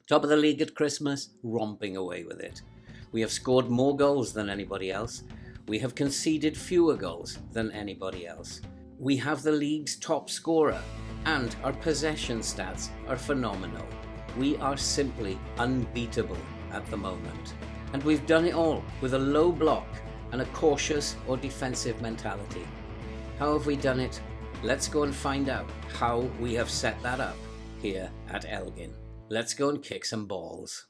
Top of the league at Christmas, romping away with it. We have scored more goals than anybody else. We have conceded fewer goals than anybody else. We have the league's top scorer, and our possession stats are phenomenal. We are simply unbeatable at the moment. And we've done it all with a low block and a cautious or defensive mentality. How have we done it? Let's go and find out how we have set that up here at Elgin. Let's go and kick some balls.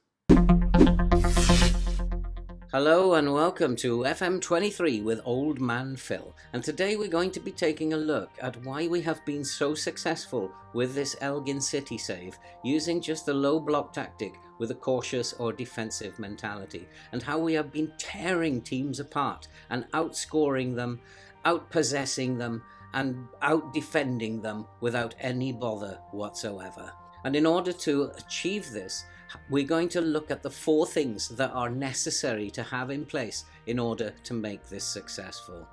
Hello and welcome to FM23 with Old Man Phil, and today we're going to be taking a look at why we have been so successful with this Elgin City save using just the low block tactic with a cautious or defensive mentality, and how we have been tearing teams apart and outscoring them, outpossessing them and out-defending them without any bother whatsoever. And in order to achieve this, we're going to look at the 4 things that are necessary to have in place in order to make this successful.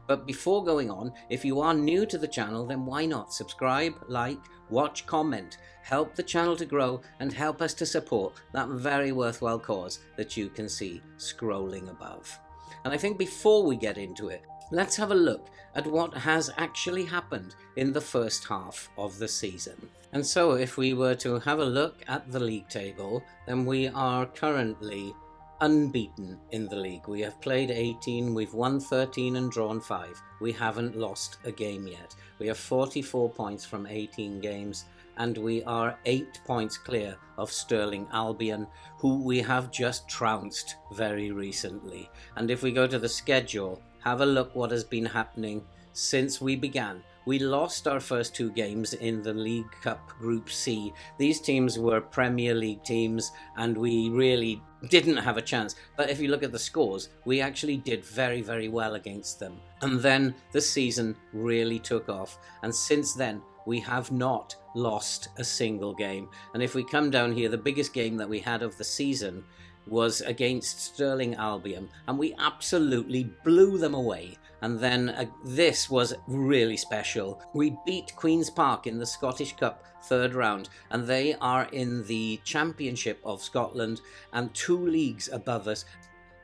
But before going on, if you are new to the channel, then why not subscribe, like, watch, comment, help the channel to grow and help us to support that very worthwhile cause that you can see scrolling above. And I think before we get into it, let's have a look at what has actually happened in the first half of the season. And so if we were to have a look at the league table, then we are currently unbeaten in the league. We have played 18, we've won 13 and drawn 5. We haven't lost a game yet. We have 44 points from 18 games, and we are 8 points clear of Stirling Albion, who we have just trounced very recently. And if we go to the schedule, have a look what has been happening since we began. We lost our first 2 games in the League Cup Group C. These teams were Premier League teams and we really didn't have a chance. But if you look at the scores, we actually did very, very well against them. And then the season really took off. And since then, we have not lost a single game. And if we come down here, the biggest game that we had of the season was against Stirling Albion, and we absolutely blew them away. And then this was really special. We beat Queen's Park in the Scottish Cup 3rd round, and they are in the Championship of Scotland and 2 leagues above us.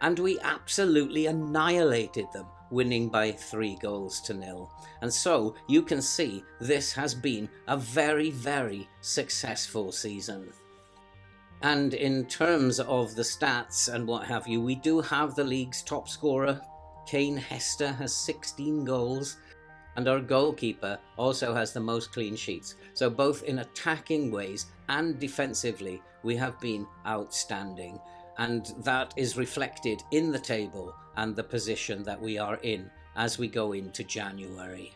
And we absolutely annihilated them, winning by 3-0. And so you can see this has been a very, very successful season. And in terms of the stats and what have you, we do have the league's top scorer. Kane Hester has 16 goals, and our goalkeeper also has the most clean sheets. So both in attacking ways and defensively, we have been outstanding. And that is reflected in the table and the position that we are in as we go into January.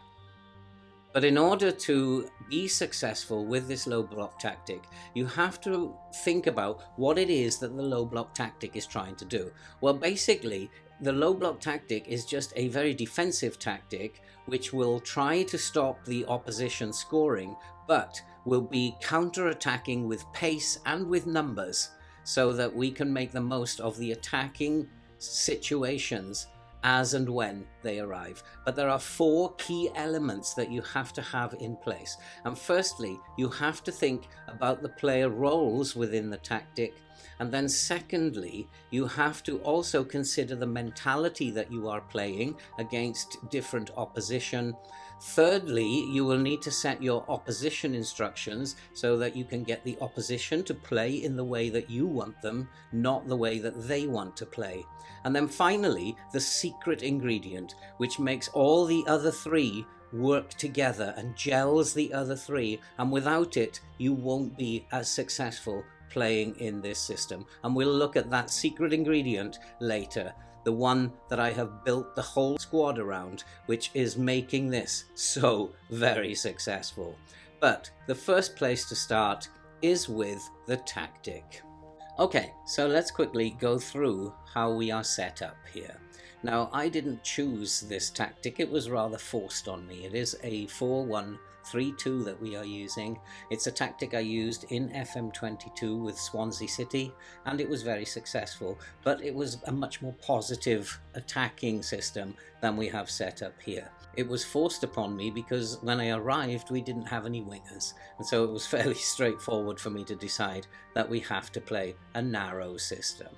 But in order to be successful with this low block tactic, you have to think about what it is that the low block tactic is trying to do. Well, basically, the low block tactic is just a very defensive tactic which will try to stop the opposition scoring, but will be counter-attacking with pace and with numbers so that we can make the most of the attacking situations as and when they arrive. But there are 4 key elements that you have to have in place. And firstly, you have to think about the player roles within the tactic. And then secondly, you have to also consider the mentality that you are playing against different opposition. Thirdly, you will need to set your opposition instructions so that you can get the opposition to play in the way that you want them, not the way that they want to play. And then finally, the secret ingredient, which makes all the other 3 work together and gels the other 3, and without it, you won't be as successful playing in this system. And we'll look at that secret ingredient later, the one that I have built the whole squad around, which is making this so very successful. But the first place to start is with the tactic. Okay, so let's quickly go through how we are set up here. Now, I didn't choose this tactic, it was rather forced on me. It is a 4-1-3-1 3-2 that we are using. It's a tactic I used in FM22 with Swansea City, and it was very successful, but it was a much more positive attacking system than we have set up here. It was forced upon me because when I arrived we didn't have any wingers, and so it was fairly straightforward for me to decide that we have to play a narrow system.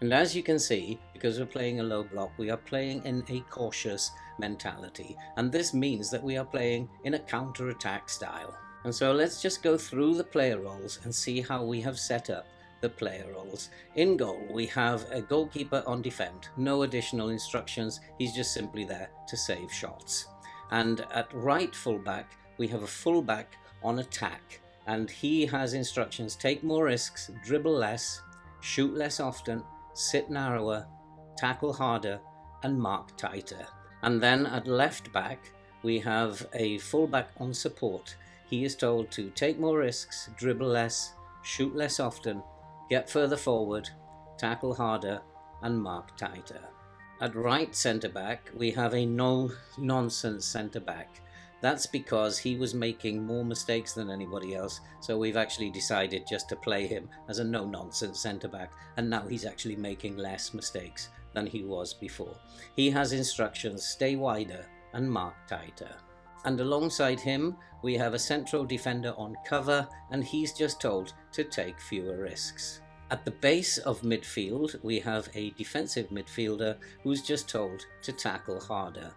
And as you can see, because we're playing a low block, we are playing in a cautious mentality, and this means that we are playing in a counter-attack style. And so let's just go through the player roles and see how we have set up the player roles. In goal, we have a goalkeeper on defend, no additional instructions, he's just simply there to save shots. And at right fullback, we have a fullback on attack, and he has instructions: take more risks, dribble less, shoot less often, sit narrower, tackle harder, and mark tighter. And then at left back, we have a fullback on support. He is told to take more risks, dribble less, shoot less often, get further forward, tackle harder, and mark tighter. At right centre back, we have a no-nonsense centre back. That's because he was making more mistakes than anybody else, so we've actually decided just to play him as a no-nonsense centre-back, and now he's actually making less mistakes than he was before. He has instructions: stay wider and mark tighter. And alongside him, we have a central defender on cover, and he's just told to take fewer risks. At the base of midfield, we have a defensive midfielder who's just told to tackle harder.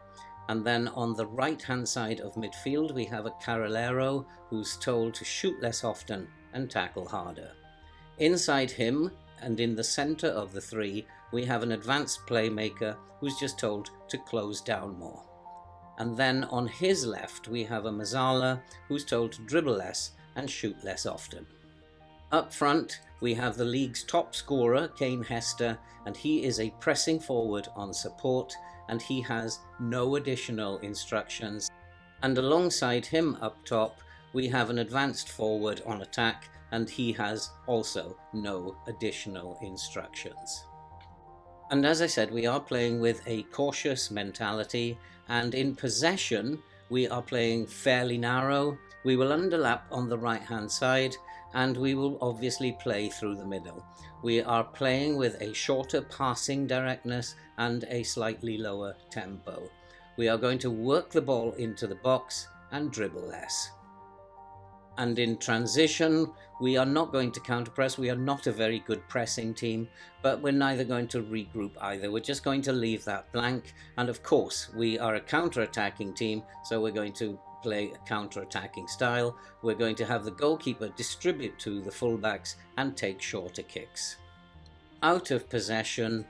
And then on the right-hand side of midfield, we have a Carrilero who's told to shoot less often and tackle harder. Inside him, and in the centre of the three, we have an advanced playmaker who's just told to close down more. And then on his left, we have a Mazzala who's told to dribble less and shoot less often. Up front, we have the league's top scorer, Kane Hester, and he is a pressing forward on support, and he has no additional instructions. And alongside him up top, we have an advanced forward on attack, and he has also no additional instructions. And as I said, we are playing with a cautious mentality, and in possession, we are playing fairly narrow. We will underlap on the right-hand side, and we will obviously play through the middle. We are playing with a shorter passing directness and a slightly lower tempo. We are going to work the ball into the box and dribble less. And in transition, we are not going to counter-press. We are not a very good pressing team, but we're neither going to regroup either. We're just going to leave that blank. And of course, we are a counter-attacking team, so we're going to play a counter-attacking style. We're going to have the goalkeeper distribute to the fullbacks and take shorter kicks. Out of possession,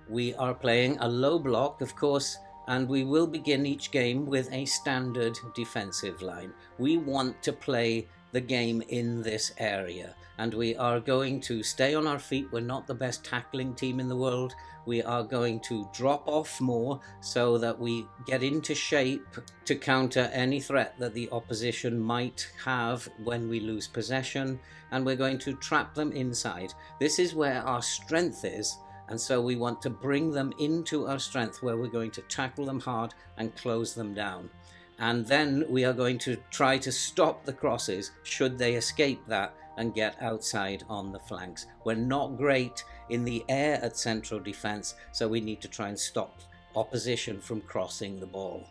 we are playing a low block, of course, and we will begin each game with a standard defensive line. We want to play the game in this area, and we are going to stay on our feet. We're not the best tackling team in the world. We are going to drop off more so that we get into shape to counter any threat that the opposition might have when we lose possession, and we're going to trap them inside. This is where our strength is, and so we want to bring them into our strength, where we're going to tackle them hard and close them down. And then we are going to try to stop the crosses should they escape that and get outside on the flanks. We're not great in the air at central defence, so we need to try and stop opposition from crossing the ball.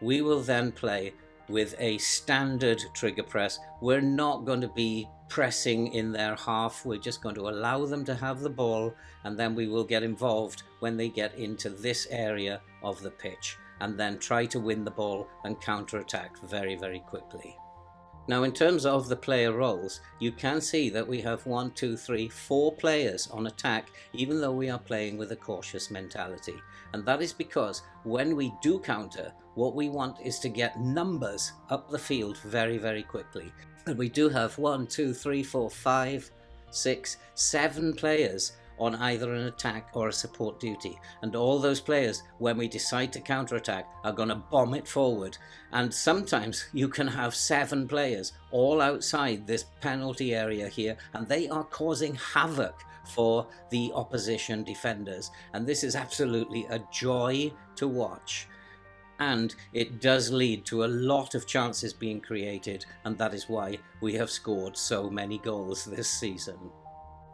We will then play with a standard trigger press. We're not going to be pressing in their half. We're just going to allow them to have the ball, and then we will get involved when they get into this area of the pitch, and then try to win the ball and counter-attack very, very quickly. Now, in terms of the player roles, you can see that we have 4 players on attack, even though we are playing with a cautious mentality. And that is because when we do counter, what we want is to get numbers up the field very, very quickly. And we do have 7 players on either an attack or a support duty, and all those players, when we decide to counterattack, are going to bomb it forward. And sometimes you can have 7 players all outside this penalty area here, and they are causing havoc for the opposition defenders, and this is absolutely a joy to watch. and it does lead to a lot of chances being created, and that is why we have scored so many goals this season.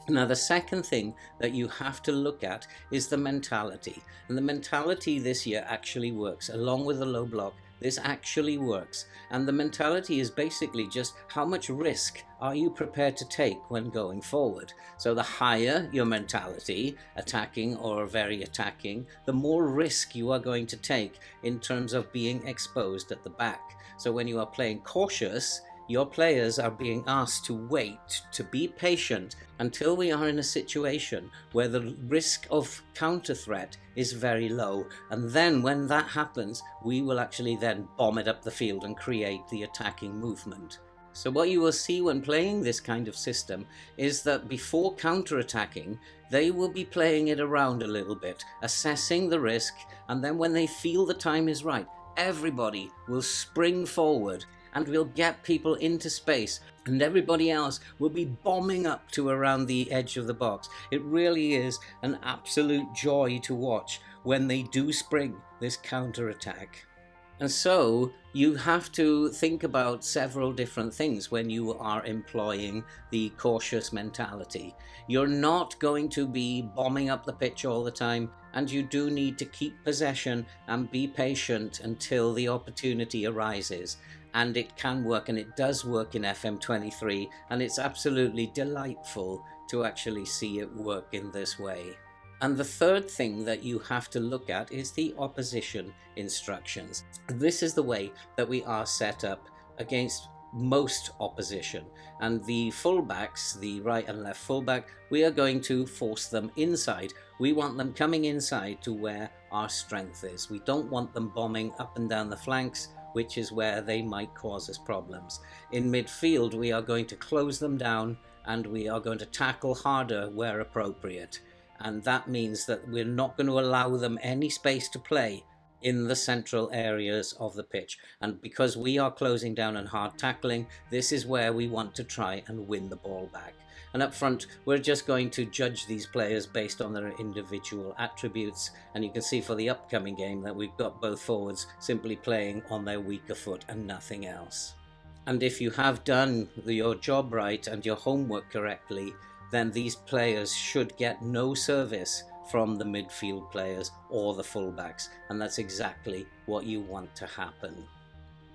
Now, the second thing that you have to look at is the mentality. And the mentality this year actually works. Along with the low block, this actually works. And the mentality is basically just how much risk are you prepared to take when going forward. So the higher your mentality, attacking or very attacking, the more risk you are going to take in terms of being exposed at the back. So when you are playing cautious, your players are being asked to wait, to be patient until we are in a situation where the risk of counter threat is very low. And then when that happens, we will actually then bomb it up the field and create the attacking movement. So what you will see when playing this kind of system is that before counter-attacking, they will be playing it around a little bit, assessing the risk, and then when they feel the time is right, everybody will spring forward and we'll get people into space, and everybody else will be bombing up to around the edge of the box. It really is an absolute joy to watch when they do spring this counter-attack. And so you have to think about several different things when you are employing the cautious mentality. You're not going to be bombing up the pitch all the time, and you do need to keep possession and be patient until the opportunity arises. And it can work, and it does work in FM23, and it's absolutely delightful to actually see it work in this way. And the third thing that you have to look at is the opposition instructions. This is the way that we are set up against most opposition. And the fullbacks, the right and left fullback, we are going to force them inside. We want them coming inside to where our strength is. We don't want them bombing up and down the flanks, which is where they might cause us problems. In midfield, we are going to close them down, and we are going to tackle harder where appropriate. And that means that we're not going to allow them any space to play in the central areas of the pitch. And because we are closing down and hard tackling, this is where we want to try and win the ball back. And up front, we're just going to judge these players based on their individual attributes. And you can see for the upcoming game that we've got both forwards simply playing on their weaker foot and nothing else. And if you have done your job right and your homework correctly, then these players should get no service from the midfield players or the fullbacks, and that's exactly what you want to happen.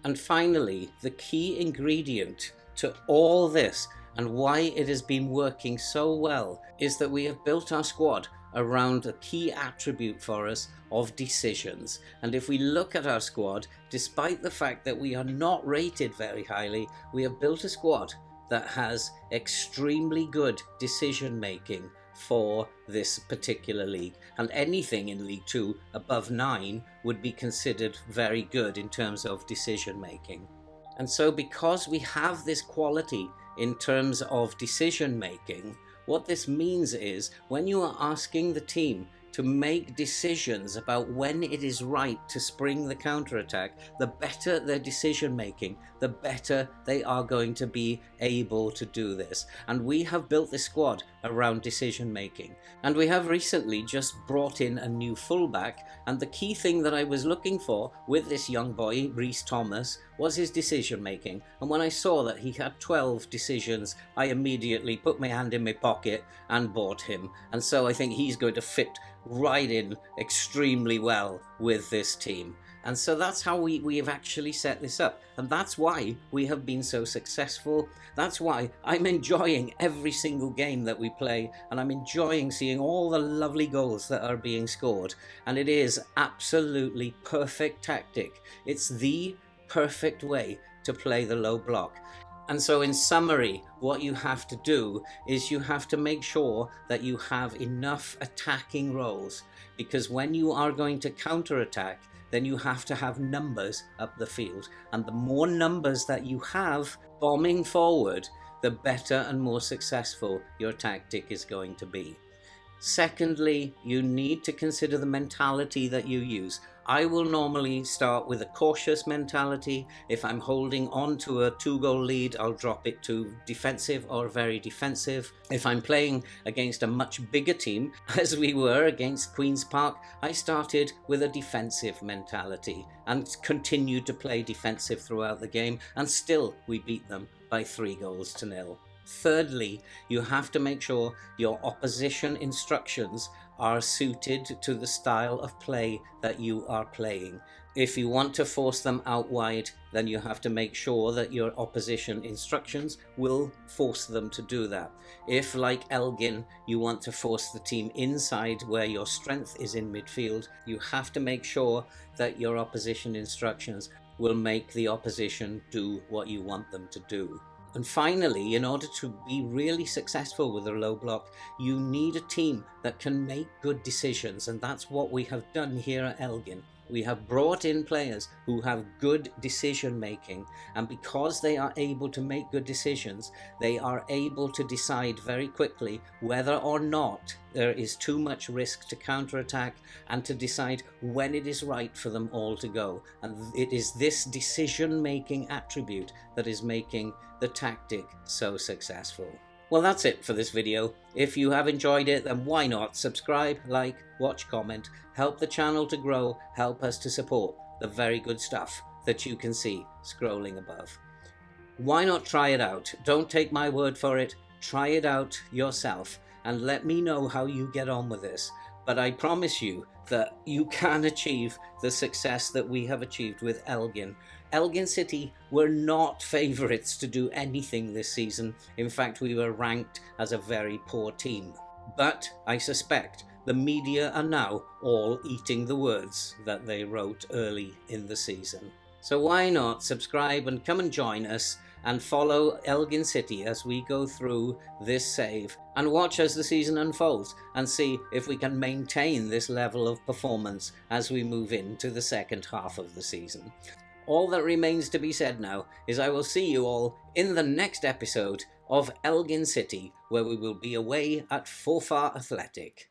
And finally, the key ingredient to all this and why it has been working so well is that we have built our squad around a key attribute for us of decisions. And if we look at our squad, despite the fact that we are not rated very highly, we have built a squad that has extremely good decision making for this particular league, and anything in League 2 above 9 would be considered very good in terms of decision making. And so because we have this quality in terms of decision making, what this means is when you are asking the team to make decisions about when it is right to spring the counterattack, the better their decision making, the better they are going to be able to do this. And we have built this squad around decision making. And we have recently just brought in a new fullback, and the key thing that I was looking for with this young boy, Rhys Thomas, was his decision making. And when I saw that he had 12 decisions, I immediately put my hand in my pocket and bought him. And so I think he's going to fit right in extremely well with this team. And so that's how we have actually set this up. And that's why we have been so successful. That's why I'm enjoying every single game that we play. And I'm enjoying seeing all the lovely goals that are being scored. And it is absolutely perfect tactic. It's the perfect way to play the low block. And so in summary, what you have to do is you have to make sure that you have enough attacking roles, because when you are going to counterattack, then you have to have numbers up the field. And the more numbers that you have bombing forward, the better and more successful your tactic is going to be. Secondly, you need to consider the mentality that you use. I will normally start with a cautious mentality. If I'm holding on to a 2-goal lead, I'll drop it to defensive or very defensive. If I'm playing against a much bigger team, as we were against Queen's Park, I started with a defensive mentality and continued to play defensive throughout the game, and still we beat them by 3-0. Thirdly, you have to make sure your opposition instructions are suited to the style of play that you are playing. If you want to force them out wide, then you have to make sure that your opposition instructions will force them to do that. If, like Elgin, you want to force the team inside where your strength is in midfield, you have to make sure that your opposition instructions will make the opposition do what you want them to do. And finally, in order to be really successful with a low block, you need a team that can make good decisions, and that's what we have done here at Elgin. We have brought in players who have good decision making, and because they are able to make good decisions, they are able to decide very quickly whether or not there is too much risk to counterattack, and to decide when it is right for them all to go. And it is this decision making attribute that is making the tactic so successful. Well, that's it for this video. If you have enjoyed it, then why not subscribe, like, watch, comment, help the channel to grow, help us to support the very good stuff that you can see scrolling above. Why not try it out? Don't take my word for it. Try it out yourself and let me know how you get on with this. But I promise you that you can achieve the success that we have achieved with Elgin. Elgin City were not favourites to do anything this season. In fact, we were ranked as a very poor team. But I suspect the media are now all eating the words that they wrote early in the season. So why not subscribe and come and join us and follow Elgin City as we go through this save, and watch as the season unfolds and see if we can maintain this level of performance as we move into the second half of the season. All that remains to be said now is I will see you all in the next episode of Elgin City, where we will be away at Forfar Athletic.